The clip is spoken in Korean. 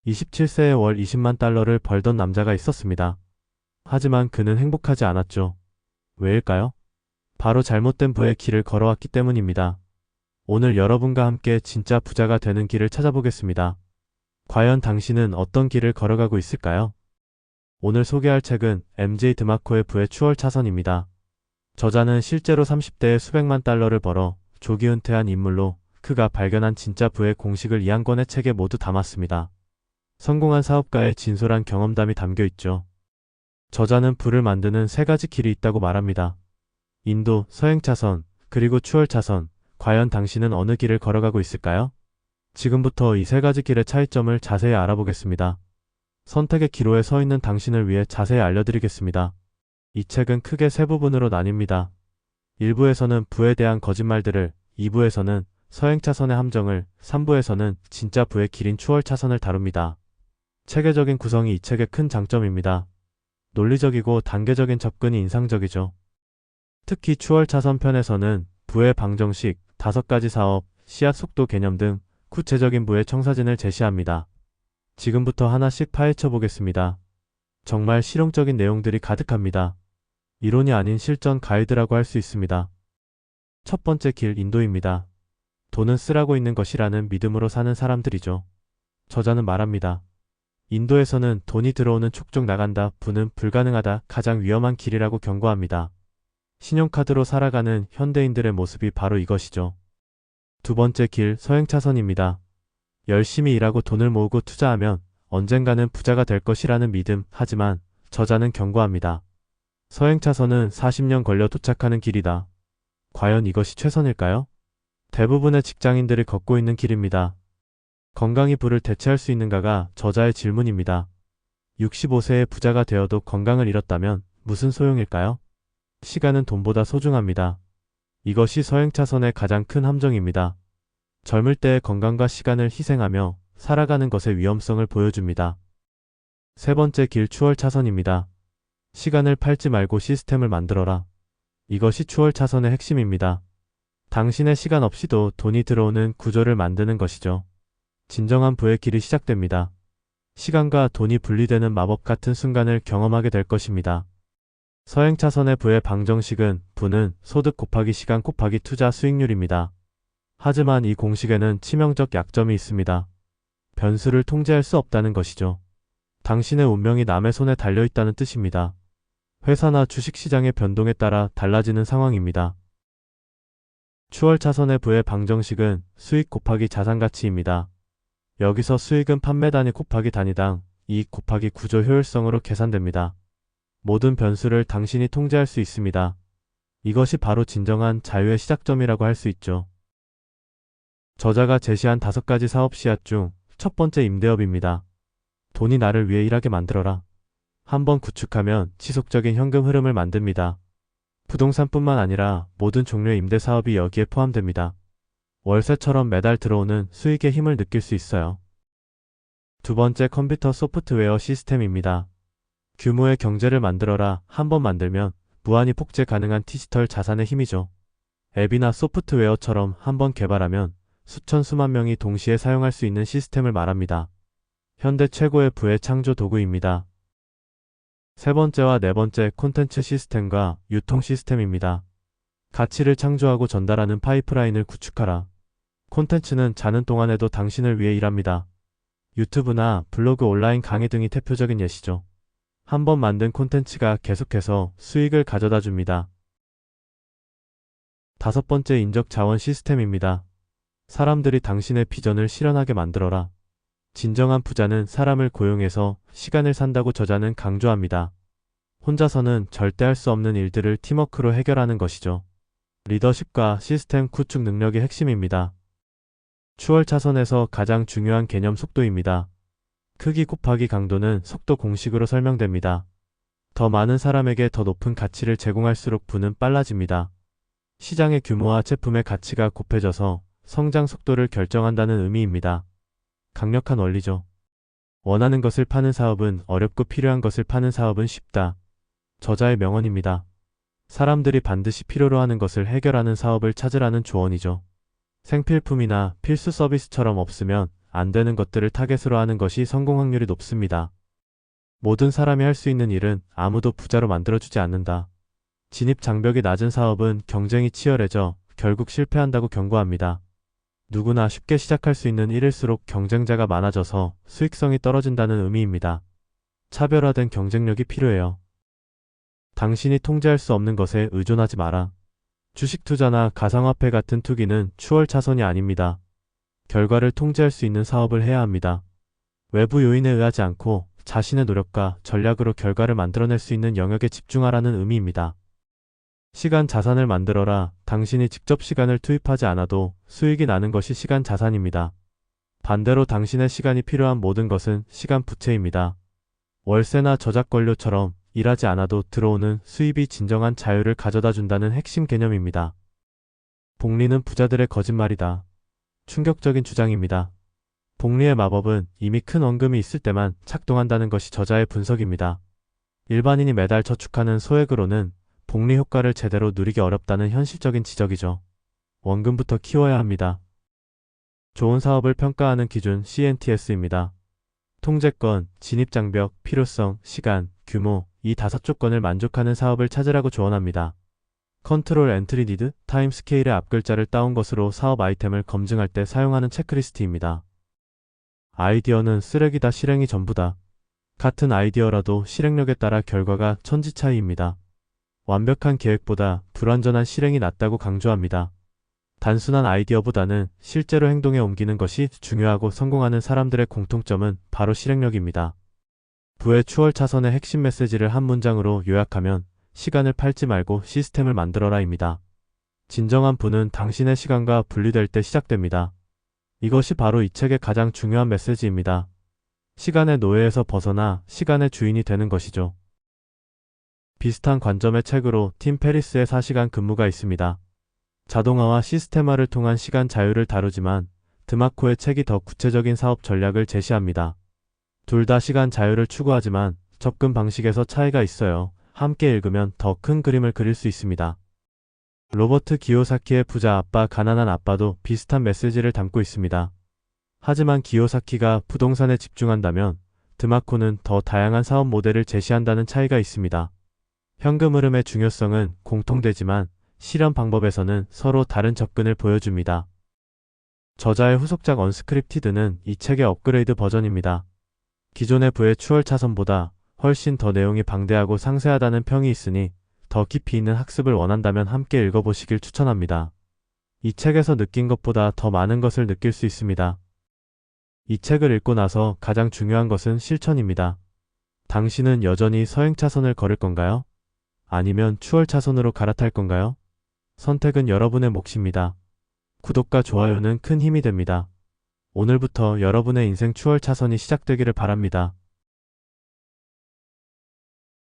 27세에 월 20만 달러를 벌던 남자가 있었습니다. 하지만 그는 행복하지 않았죠. 왜일까요? 바로 잘못된 부의 길을 걸어왔기 때문입니다. 오늘 여러분과 함께 진짜 부자가 되는 길을 찾아보겠습니다. 과연 당신은 어떤 길을 걸어가고 있을까요? 오늘 소개할 책은 MJ 드마코의 부의 추월차선입니다. 저자는 실제로 30대에 수백만 달러를 벌어 조기 은퇴한 인물로 그가 발견한 진짜 부의 공식을 이 한 권의 책에 모두 담았습니다. 성공한 사업가의 진솔한 경험담이 담겨 있죠. 저자는 부를 만드는 세 가지 길이 있다고 말합니다. 인도, 서행차선, 그리고 추월차선. 과연 당신은 어느 길을 걸어가고 있을까요? 지금부터 이 세 가지 길의 차이점을 자세히 알아보겠습니다. 선택의 기로에 서 있는 당신을 위해 자세히 알려드리겠습니다. 이 책은 크게 세 부분으로 나뉩니다. 1부에서는 부에 대한 거짓말들을, 2부에서는 서행차선의 함정을, 3부에서는 진짜 부의 길인 추월차선을 다룹니다. 체계적인 구성이 이 책의 큰 장점입니다. 논리적이고 단계적인 접근이 인상적이죠. 특히 추월차선 편에서는 부의 방정식, 5가지 사업, 씨앗 속도 개념 등 구체적인 부의 청사진을 제시합니다. 지금부터 하나씩 파헤쳐 보겠습니다. 정말 실용적인 내용들이 가득합니다. 이론이 아닌 실전 가이드라고 할 수 있습니다. 첫 번째 길, 인도입니다. 돈은 쓰라고 있는 것이라는 믿음으로 사는 사람들이죠. 저자는 말합니다. 인도에서는 돈이 들어오는 촉족 나간다, 부는 불가능하다, 가장 위험한 길이라고 경고합니다. 신용카드로 살아가는 현대인들의 모습이 바로 이것이죠. 두 번째 길, 서행차선입니다. 열심히 일하고 돈을 모으고 투자하면 언젠가는 부자가 될 것이라는 믿음. 하지만 저자는 경고합니다. 서행차선은 40년 걸려 도착하는 길이다. 과연 이것이 최선일까요? 대부분의 직장인들이 걷고 있는 길입니다. 건강이 부를 대체할 수 있는가가 저자의 질문입니다. 65세에 부자가 되어도 건강을 잃었다면 무슨 소용일까요? 시간은 돈보다 소중합니다. 이것이 서행차선의 가장 큰 함정입니다. 젊을 때의 건강과 시간을 희생하며 살아가는 것의 위험성을 보여줍니다. 세 번째 길, 추월차선입니다. 시간을 팔지 말고 시스템을 만들어라. 이것이 추월차선의 핵심입니다. 당신의 시간 없이도 돈이 들어오는 구조를 만드는 것이죠. 진정한 부의 길이 시작됩니다. 시간과 돈이 분리되는 마법 같은 순간을 경험하게 될 것입니다. 서행차선의 부의 방정식은 부는 소득 곱하기 시간 곱하기 투자 수익률입니다. 하지만 이 공식에는 치명적 약점이 있습니다. 변수를 통제할 수 없다는 것이죠. 당신의 운명이 남의 손에 달려있다는 뜻입니다. 회사나 주식시장의 변동에 따라 달라지는 상황입니다. 추월차선의 부의 방정식은 수익 곱하기 자산가치입니다. 여기서 수익은 판매 단위 곱하기 단위당 이익 곱하기 구조 효율성으로 계산됩니다. 모든 변수를 당신이 통제할 수 있습니다. 이것이 바로 진정한 자유의 시작점이라고 할 수 있죠. 저자가 제시한 5가지 사업 씨앗 중 첫 번째 임대업입니다. 돈이 나를 위해 일하게 만들어라. 한번 구축하면 지속적인 현금 흐름을 만듭니다. 부동산뿐만 아니라 모든 종류의 임대 사업이 여기에 포함됩니다. 월세처럼 매달 들어오는 수익의 힘을 느낄 수 있어요. 두 번째, 컴퓨터 소프트웨어 시스템입니다. 규모의 경제를 만들어라. 한번 만들면 무한히 복제 가능한 디지털 자산의 힘이죠. 앱이나 소프트웨어처럼 한번 개발하면 수천 수만 명이 동시에 사용할 수 있는 시스템을 말합니다. 현대 최고의 부의 창조 도구입니다. 세 번째와 네 번째, 콘텐츠 시스템과 유통 시스템입니다. 가치를 창조하고 전달하는 파이프라인을 구축하라. 콘텐츠는 자는 동안에도 당신을 위해 일합니다. 유튜브나 블로그, 온라인 강의 등이 대표적인 예시죠. 한번 만든 콘텐츠가 계속해서 수익을 가져다 줍니다. 다섯 번째, 인적 자원 시스템입니다. 사람들이 당신의 비전을 실현하게 만들어라. 진정한 부자는 사람을 고용해서 시간을 산다고 저자는 강조합니다. 혼자서는 절대 할 수 없는 일들을 팀워크로 해결하는 것이죠. 리더십과 시스템 구축 능력이 핵심입니다. 추월차선에서 가장 중요한 개념, 속도입니다. 크기 곱하기 강도는 속도 공식으로 설명됩니다. 더 많은 사람에게 더 높은 가치를 제공할수록 부는 빨라집니다. 시장의 규모와 제품의 가치가 곱해져서 성장 속도를 결정한다는 의미입니다. 강력한 원리죠. 원하는 것을 파는 사업은 어렵고 필요한 것을 파는 사업은 쉽다. 저자의 명언입니다. 사람들이 반드시 필요로 하는 것을 해결하는 사업을 찾으라는 조언이죠. 생필품이나 필수 서비스처럼 없으면 안 되는 것들을 타겟으로 하는 것이 성공 확률이 높습니다. 모든 사람이 할 수 있는 일은 아무도 부자로 만들어주지 않는다. 진입 장벽이 낮은 사업은 경쟁이 치열해져 결국 실패한다고 경고합니다. 누구나 쉽게 시작할 수 있는 일일수록 경쟁자가 많아져서 수익성이 떨어진다는 의미입니다. 차별화된 경쟁력이 필요해요. 당신이 통제할 수 없는 것에 의존하지 마라. 주식 투자나 가상화폐 같은 투기는 추월 차선이 아닙니다. 결과를 통제할 수 있는 사업을 해야 합니다. 외부 요인에 의하지 않고 자신의 노력과 전략으로 결과를 만들어낼 수 있는 영역에 집중하라는 의미입니다. 시간 자산을 만들어라. 당신이 직접 시간을 투입하지 않아도 수익이 나는 것이 시간 자산입니다. 반대로 당신의 시간이 필요한 모든 것은 시간 부채입니다. 월세나 저작권료처럼 일하지 않아도 들어오는 수입이 진정한 자유를 가져다 준다는 핵심 개념입니다. 복리는 부자들의 거짓말이다. 충격적인 주장입니다. 복리의 마법은 이미 큰 원금이 있을 때만 작동한다는 것이 저자의 분석입니다. 일반인이 매달 저축하는 소액으로는 복리 효과를 제대로 누리기 어렵다는 현실적인 지적이죠. 원금부터 키워야 합니다. 좋은 사업을 평가하는 기준 CNTS입니다. 통제권, 진입장벽, 필요성, 시간, 규모, 이 5조건을 만족하는 사업을 찾으라고 조언합니다. 컨트롤 엔트리 니드, 타임 스케일의 앞글자를 따온 것으로 사업 아이템을 검증할 때 사용하는 체크리스트입니다. 아이디어는 쓰레기다 실행이 전부다. 같은 아이디어라도 실행력에 따라 결과가 천지 차이입니다. 완벽한 계획보다 불완전한 실행이 낫다고 강조합니다. 단순한 아이디어보다는 실제로 행동에 옮기는 것이 중요하고 성공하는 사람들의 공통점은 바로 실행력입니다. 부의 추월 차선의 핵심 메시지를 한 문장으로 요약하면 시간을 팔지 말고 시스템을 만들어라입니다. 진정한 부는 당신의 시간과 분리될 때 시작됩니다. 이것이 바로 이 책의 가장 중요한 메시지입니다. 시간의 노예에서 벗어나 시간의 주인이 되는 것이죠. 비슷한 관점의 책으로 팀 페리스의 4시간 근무가 있습니다. 자동화와 시스템화를 통한 시간 자유를 다루지만 드마코의 책이 더 구체적인 사업 전략을 제시합니다. 둘 다 시간 자유를 추구하지만 접근 방식에서 차이가 있어요. 함께 읽으면 더 큰 그림을 그릴 수 있습니다. 로버트 기요사키의 부자 아빠 가난한 아빠도 비슷한 메시지를 담고 있습니다. 하지만 기요사키가 부동산에 집중한다면 드마코는 더 다양한 사업 모델을 제시한다는 차이가 있습니다. 현금 흐름의 중요성은 공통되지만 실현 방법에서는 서로 다른 접근을 보여줍니다. 저자의 후속작 언스크립티드는 이 책의 업그레이드 버전입니다. 기존의 부의 추월 차선보다 훨씬 더 내용이 방대하고 상세하다는 평이 있으니 더 깊이 있는 학습을 원한다면 함께 읽어보시길 추천합니다. 이 책에서 느낀 것보다 더 많은 것을 느낄 수 있습니다. 이 책을 읽고 나서 가장 중요한 것은 실천입니다. 당신은 여전히 서행 차선을 걸을 건가요? 아니면 추월 차선으로 갈아탈 건가요? 선택은 여러분의 몫입니다. 구독과 좋아요는 큰 힘이 됩니다. 오늘부터 여러분의 인생 추월 차선이 시작되기를 바랍니다.